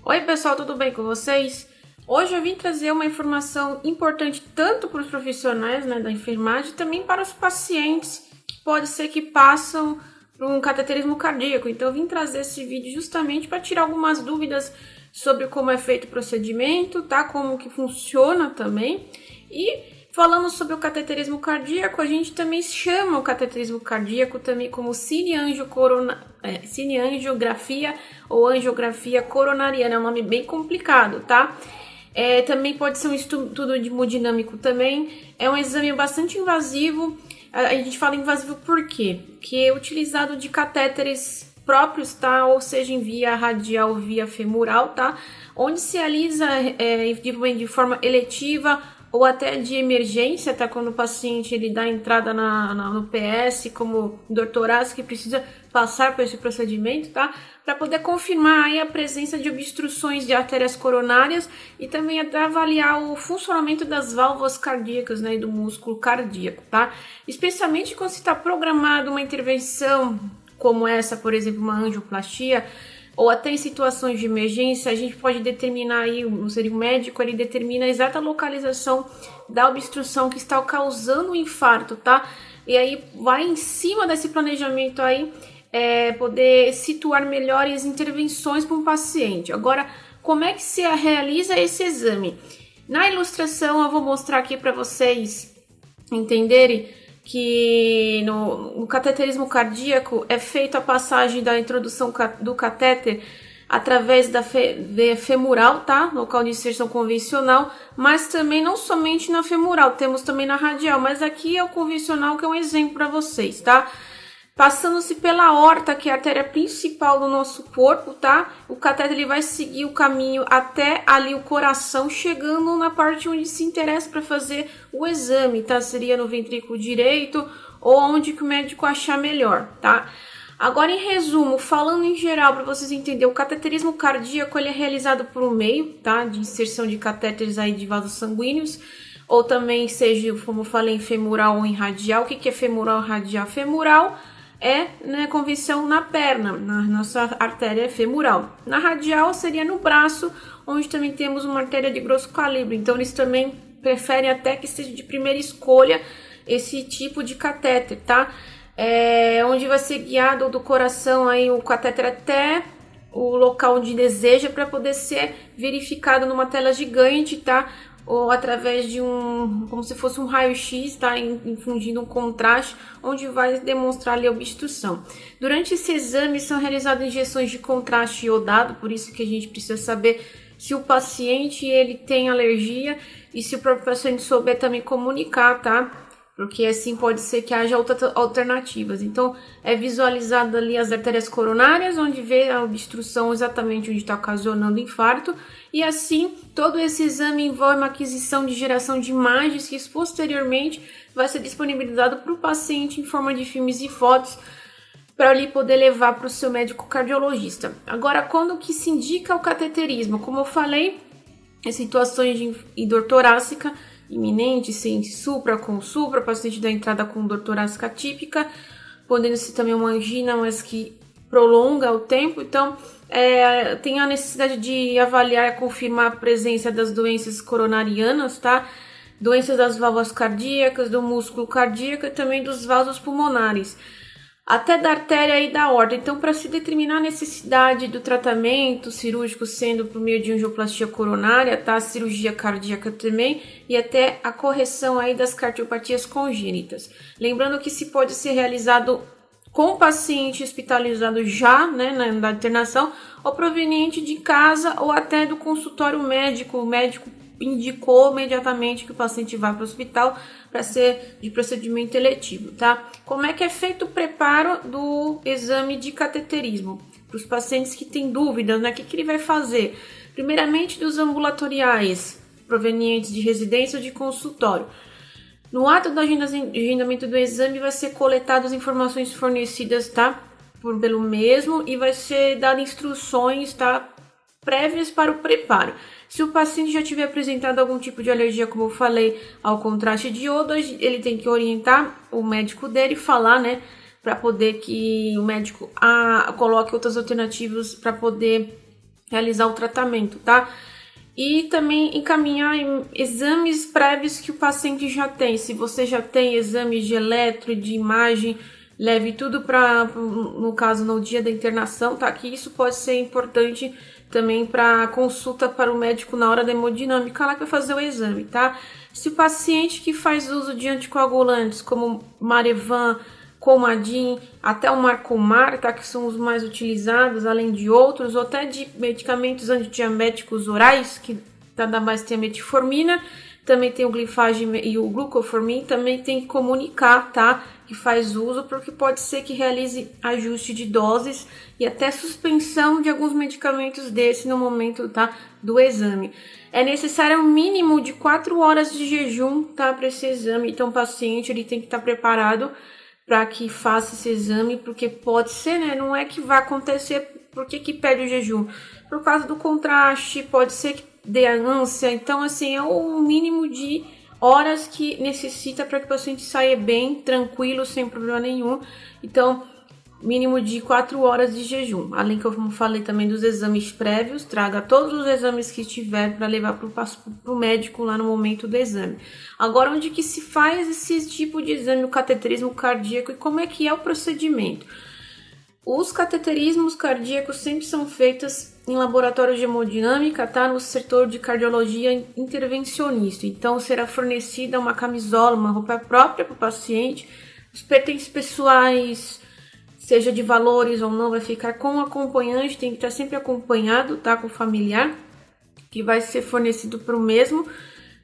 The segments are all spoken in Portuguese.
Oi pessoal, tudo bem com vocês? Hoje eu vim trazer uma informação importante tanto para os profissionais, da enfermagem, também para os pacientes que pode ser que passam por um cateterismo cardíaco. Então eu vim trazer esse vídeo justamente para tirar algumas dúvidas sobre como é feito o procedimento, tá? Como que funciona também. E falando sobre o cateterismo cardíaco, a gente também chama o cateterismo cardíaco também como cineangiografia ou angiografia coronariana, é um nome bem complicado, tá? Também pode ser um estudo de hemodinâmico também, é um exame bastante invasivo. A gente fala invasivo por quê? Porque é utilizado de catéteres próprios, tá? Ou seja, em via radial ou via femoral, tá? Onde se realiza de forma eletiva ou até de emergência, tá? Quando o paciente ele dá entrada no PS, como dor torácica, que precisa passar por esse procedimento, tá? Para poder confirmar aí a presença de obstruções de artérias coronárias e também avaliar o funcionamento das válvulas cardíacas, né? E do músculo cardíaco, tá? Especialmente quando se está programado uma intervenção como essa, por exemplo, uma angioplastia, ou até em situações de emergência, a gente pode determinar aí, o médico, ele determina a exata localização da obstrução que está causando o infarto, tá? E aí vai em cima desse planejamento aí, poder situar melhores intervenções para um paciente. Agora, como é que se realiza esse exame? Na ilustração eu vou mostrar aqui para vocês entenderem que no cateterismo cardíaco é feita a passagem da introdução do catéter através da veia femoral, tá? Local de inserção convencional, mas também não somente na femoral, temos também na radial, mas aqui é o convencional que é um exemplo para vocês, tá? Passando-se pela aorta, que é a artéria principal do nosso corpo, tá? O catéter ele vai seguir o caminho até ali o coração, chegando na parte onde se interessa para fazer o exame, tá? Seria no ventrículo direito ou onde que o médico achar melhor, tá? Agora, em resumo, falando em geral, para vocês entenderem, o cateterismo cardíaco ele é realizado por um meio, tá? De inserção de catéteres aí de vasos sanguíneos, ou também seja, como eu falei, em femoral ou em radial. O que é femoral e radial? Femoral convenção na perna, na nossa artéria femoral. Na radial seria no braço, onde também temos uma artéria de grosso calibre. Então eles também preferem até que seja de primeira escolha esse tipo de catéter, tá? Onde vai ser guiado do coração aí o catéter até o local onde deseja para poder ser verificado numa tela gigante, tá? Ou através de como se fosse um raio-x, tá? Infundindo um contraste, onde vai demonstrar ali a obstrução. Durante esse exame são realizadas injeções de contraste iodado, por isso que a gente precisa saber se o paciente ele tem alergia e se o próprio paciente souber também comunicar, tá? Porque assim pode ser que haja outras alternativas. Então, é visualizado ali as artérias coronárias, onde vê a obstrução exatamente onde está ocasionando o infarto. E assim, todo esse exame envolve uma aquisição de geração de imagens que posteriormente vai ser disponibilizado para o paciente em forma de filmes e fotos para ele poder levar para o seu médico cardiologista. Agora, quando que se indica o cateterismo? Como eu falei, em situações de dor torácica iminente, sem supra, com supra, paciente da entrada com dor torácica típica, podendo ser também uma angina, mas que prolonga o tempo. Então, tem a necessidade de avaliar e confirmar a presença das doenças coronarianas, tá? Doenças das válvulas cardíacas, do músculo cardíaco e também dos vasos pulmonares, até da artéria e da aorta. Então, para se determinar a necessidade do tratamento cirúrgico, sendo por meio de angioplastia coronária, tá? Cirurgia cardíaca também, e até a correção aí das cardiopatias congênitas. Lembrando que se pode ser realizado com o paciente hospitalizado já, na internação, ou proveniente de casa ou até do consultório médico. O médico indicou imediatamente que o paciente vá para o hospital para ser de procedimento eletivo, tá? Como é que é feito o preparo do exame de cateterismo? Para os pacientes que têm dúvidas, o que ele vai fazer? Primeiramente, dos ambulatoriais, provenientes de residência ou de consultório. No ato do agendamento do exame, vai ser coletadas as informações fornecidas, tá? Pelo mesmo, e vai ser dado instruções, tá? Prévias para o preparo. Se o paciente já tiver apresentado algum tipo de alergia, como eu falei, ao contraste de iodo, ele tem que orientar o médico dele, falar, para poder que o médico coloque outras alternativas para poder realizar o tratamento, tá? E também encaminhar exames prévios que o paciente já tem. Se você já tem exames de eletro, de imagem, leve tudo para, no caso, no dia da internação, tá? Que isso pode ser importante também para consulta para o médico na hora da hemodinâmica lá que vai fazer o exame, tá? Se o paciente que faz uso de anticoagulantes como Marevan, Coumadin, até o Marcomar, tá? Que são os mais utilizados, além de outros, ou até de medicamentos antidiabéticos orais, que nada mais tem a metformina, também tem o Glifage e o Glucoformin, também tem que comunicar, tá? Que faz uso, porque pode ser que realize ajuste de doses e até suspensão de alguns medicamentos desse no momento, tá? Do exame. É necessário um mínimo de 4 horas de jejum, tá? Para esse exame, então o paciente ele tem que estar preparado para que faça esse exame, porque pode ser, né? Não é que vai acontecer, porque que pede o jejum? Por causa do contraste, pode ser que dê ânsia, então assim, é o mínimo de horas que necessita para que o paciente saia bem, tranquilo, sem problema nenhum. Então, mínimo de 4 horas de jejum. Além que eu falei também dos exames prévios, traga todos os exames que tiver para levar para o médico lá no momento do exame. Agora, onde que se faz esse tipo de exame, o cateterismo cardíaco, e como é que é o procedimento? Os cateterismos cardíacos sempre são feitos em laboratório de hemodinâmica, tá? No setor de cardiologia intervencionista. Então, será fornecida uma camisola, uma roupa própria para o paciente, os pertences pessoais, seja de valores ou não, vai ficar com o acompanhante, tem que estar sempre acompanhado, tá? Com o familiar, que vai ser fornecido para o mesmo,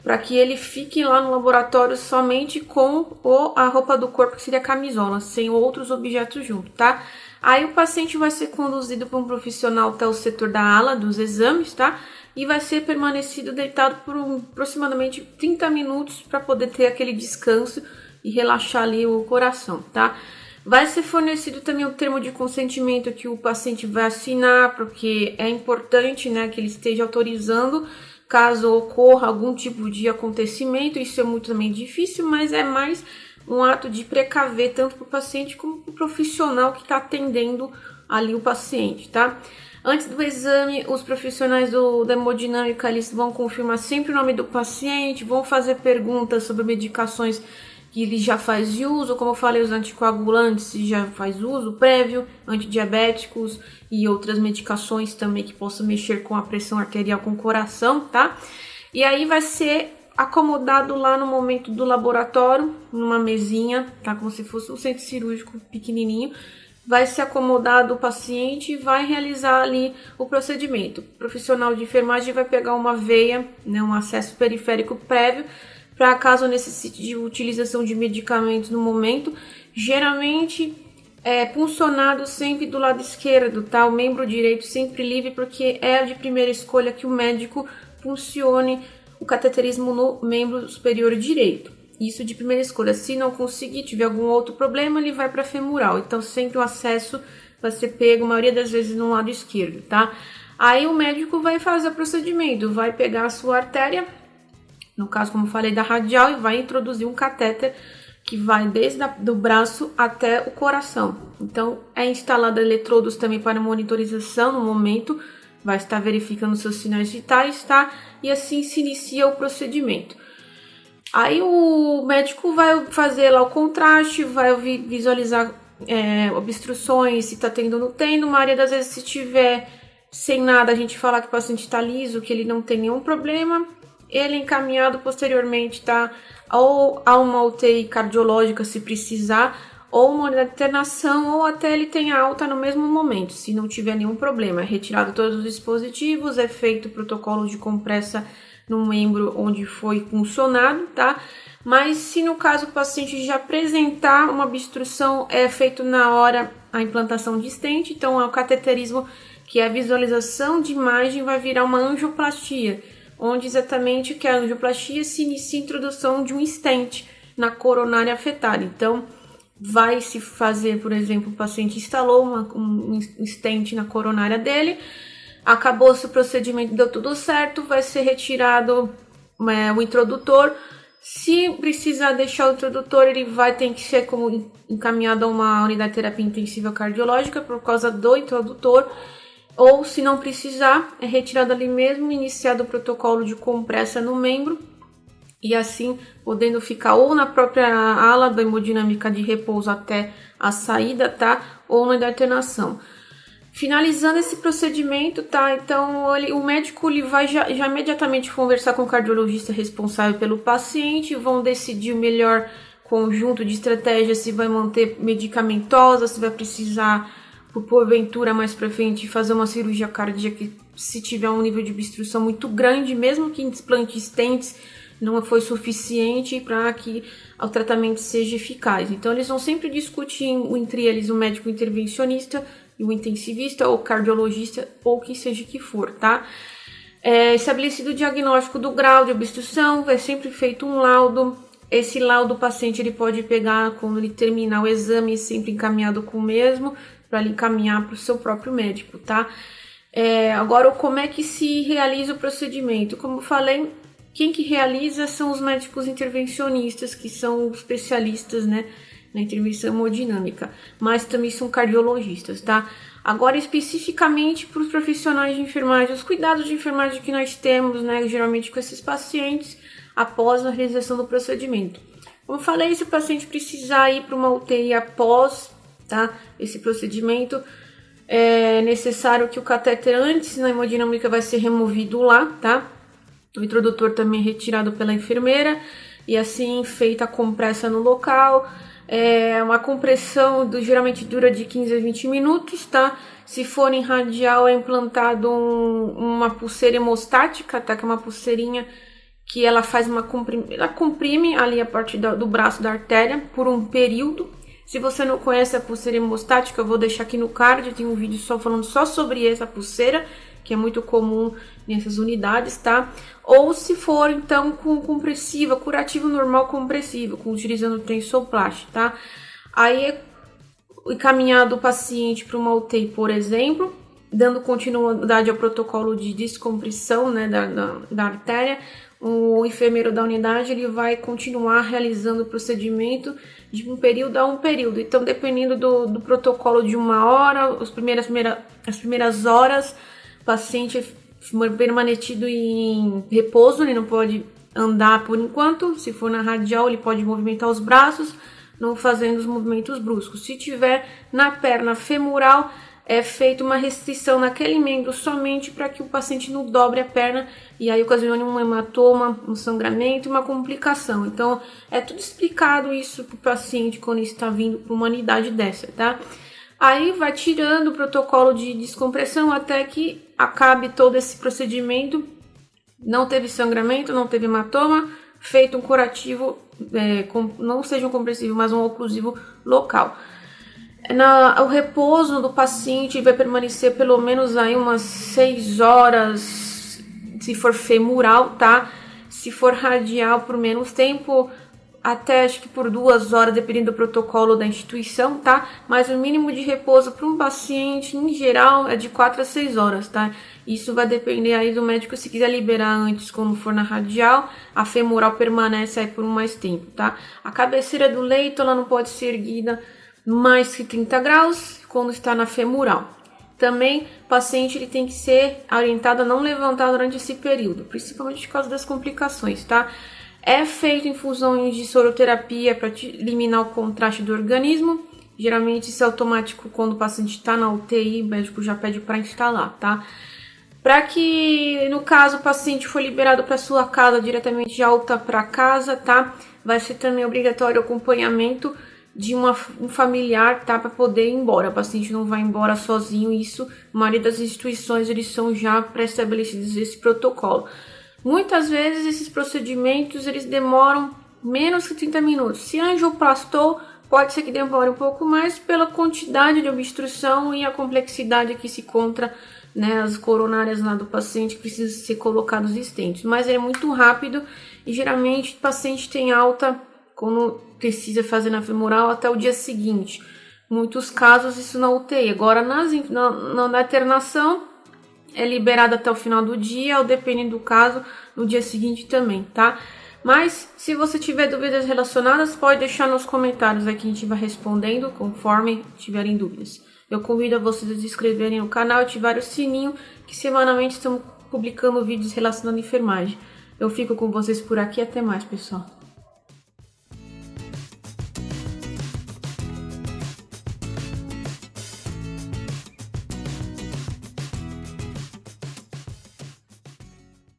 para que ele fique lá no laboratório somente com a roupa do corpo, que seria a camisola, sem outros objetos junto, tá? Aí o paciente vai ser conduzido por um profissional até o setor da ala dos exames, tá? E vai ser permanecido deitado por aproximadamente 30 minutos para poder ter aquele descanso e relaxar ali o coração, tá? Vai ser fornecido também o termo de consentimento que o paciente vai assinar, porque é importante, né, que ele esteja autorizando caso ocorra algum tipo de acontecimento. Isso é muito também difícil, mas é mais um ato de precaver tanto para o paciente como para o profissional que está atendendo ali o paciente, tá? Antes do exame, os profissionais da hemodinâmica, eles vão confirmar sempre o nome do paciente, vão fazer perguntas sobre medicações que ele já faz uso, como eu falei, os anticoagulantes já faz uso prévio, antidiabéticos e outras medicações também que possam mexer com a pressão arterial, com o coração, tá? E aí vai ser acomodado lá no momento do laboratório, numa mesinha, tá? Como se fosse um centro cirúrgico pequenininho. Vai ser acomodado o paciente e vai realizar ali o procedimento. O profissional de enfermagem vai pegar uma veia, né, um acesso periférico prévio, para caso necessite de utilização de medicamentos no momento. Geralmente é puncionado sempre do lado esquerdo, tá? O membro direito sempre livre, porque é de primeira escolha que o médico puncione o cateterismo no membro superior direito. Isso de primeira escolha. Se não conseguir, tiver algum outro problema, ele vai para femoral. Então, sempre o acesso vai ser pego, a maioria das vezes, no lado esquerdo, tá? Aí o médico vai fazer o procedimento, vai pegar a sua artéria, no caso, como eu falei, da radial, e vai introduzir um catéter que vai desde do braço até o coração. Então, é instalado eletrodos também para monitorização no momento, vai estar verificando seus sinais vitais, tá? E assim se inicia o procedimento. Aí o médico vai fazer lá o contraste, vai visualizar obstruções, se tá tendo ou não tendo. A maioria das vezes, se tiver sem nada, a gente fala que o paciente está liso, que ele não tem nenhum problema. Ele é encaminhado posteriormente, tá? Ou a uma UTI cardiológica, se precisar, ou uma unidade de internação, ou até ele tenha alta no mesmo momento, se não tiver nenhum problema. É retirado todos os dispositivos, é feito o protocolo de compressa no membro onde foi puncionado, tá? Mas se no caso o paciente já apresentar uma obstrução, é feito na hora a implantação de stent. Então, o cateterismo, que é a visualização de imagem, vai virar uma angioplastia, onde exatamente o que é a angioplastia se inicia a introdução de um stent na coronária afetada. Então, vai se fazer, por exemplo, o paciente instalou um stent na coronária dele, acabou-se o procedimento, deu tudo certo, vai ser retirado o introdutor. Se precisar deixar o introdutor, ele vai ter que ser encaminhado a uma unidade de terapia intensiva cardiológica por causa do introdutor. ou se não precisar, é retirado ali mesmo, iniciado o protocolo de compressa no membro, e assim podendo ficar ou na própria ala da hemodinâmica de repouso até a saída, tá? Ou na internação. Finalizando esse procedimento, tá? Então o médico ele vai já imediatamente conversar com o cardiologista responsável pelo paciente, vão decidir o melhor conjunto de estratégias, se vai manter medicamentosa, se vai precisar, por porventura mais pra frente, fazer uma cirurgia cardíaca se tiver um nível de obstrução muito grande, mesmo que implante stents não foi suficiente para que o tratamento seja eficaz. Então eles vão sempre discutir entre eles o médico intervencionista e o intensivista ou cardiologista ou que seja que for, tá? Estabelecido o diagnóstico do grau de obstrução, é sempre feito um laudo. Esse laudo o paciente ele pode pegar quando ele terminar o exame, sempre encaminhado com o mesmo, para ele encaminhar para o seu próprio médico, tá? Agora, como é que se realiza o procedimento? Como eu falei, quem que realiza são os médicos intervencionistas, que são especialistas, né, na intervenção hemodinâmica, mas também são cardiologistas, tá? Agora, especificamente para os profissionais de enfermagem, os cuidados de enfermagem que nós temos, né, geralmente com esses pacientes, após a realização do procedimento. Como eu falei, se o paciente precisar ir para uma UTI após, tá, esse procedimento, é necessário que o catéter antes na hemodinâmica vai ser removido lá, tá? O introdutor também é retirado pela enfermeira e assim feita a compressa no local. Uma compressão geralmente dura de 15 a 20 minutos, tá? Se for em radial é implantado uma pulseira hemostática, tá? Que é uma pulseirinha que ela faz ela comprime ali a parte do braço da artéria por um período. Se você não conhece a pulseira hemostática, eu vou deixar aqui no card, tem um vídeo falando só sobre essa pulseira, que é muito comum nessas unidades, tá? Ou se for, então, com compressiva, curativo normal compressivo, utilizando tensoplast, tá? Aí é encaminhado o paciente para uma UTI, por exemplo, dando continuidade ao protocolo de descompressão, né, da artéria. O enfermeiro da unidade ele vai continuar realizando o procedimento de um período a um período. Então, dependendo do protocolo de 1 hora, as primeiras horas, o paciente permanecido em repouso, ele não pode andar por enquanto. Se for na radial, ele pode movimentar os braços, não fazendo os movimentos bruscos. Se tiver na perna femoral, é feita uma restrição naquele membro somente para que o paciente não dobre a perna e aí ocasione um hematoma, um sangramento, uma complicação. Então, é tudo explicado isso para o paciente quando ele está vindo para uma unidade dessa, tá? Aí vai tirando o protocolo de descompressão até que acabe todo esse procedimento. Não teve sangramento, não teve hematoma, feito um curativo, não seja um compressivo, mas um oclusivo local. O repouso do paciente vai permanecer pelo menos aí umas 6 horas, se for femoral, tá? Se for radial, por menos tempo, até acho que por 2 horas, dependendo do protocolo da instituição, tá? Mas o mínimo de repouso para um paciente, em geral, é de 4 a 6 horas, tá? Isso vai depender aí do médico, se quiser liberar antes, quando for na radial, a femoral permanece aí por mais tempo, tá? A cabeceira do leito, ela não pode ser erguida mais que 30 graus quando está na femoral. Também o paciente ele tem que ser orientado a não levantar durante esse período, principalmente por causa das complicações, tá? É feito infusões de soroterapia para eliminar o contraste do organismo. Geralmente isso é automático quando o paciente está na UTI, o médico já pede para instalar, tá? Para que, no caso, o paciente for liberado para sua casa, diretamente de alta para casa, tá? Vai ser também obrigatório o acompanhamento de um familiar, tá, para poder ir embora. O paciente não vai embora sozinho, isso, a maioria das instituições, eles são já pré-estabelecidos esse protocolo. Muitas vezes esses procedimentos, eles demoram menos que 30 minutos. Se angioplastou, pode ser que demore um pouco mais pela quantidade de obstrução e a complexidade que se encontra, né, as coronárias lá do paciente que precisam ser colocados stents. Mas é muito rápido e geralmente o paciente tem alta quando precisa fazer na femoral até o dia seguinte. Muitos casos isso na UTI. Agora na internação é liberado até o final do dia, ou dependendo do caso, no dia seguinte também, tá? Mas se você tiver dúvidas relacionadas, pode deixar nos comentários aqui, a gente vai respondendo conforme tiverem dúvidas. Eu convido a vocês a se inscreverem no canal e ativar o sininho, que semanalmente estamos publicando vídeos relacionados à enfermagem. Eu fico com vocês por aqui, até mais, pessoal.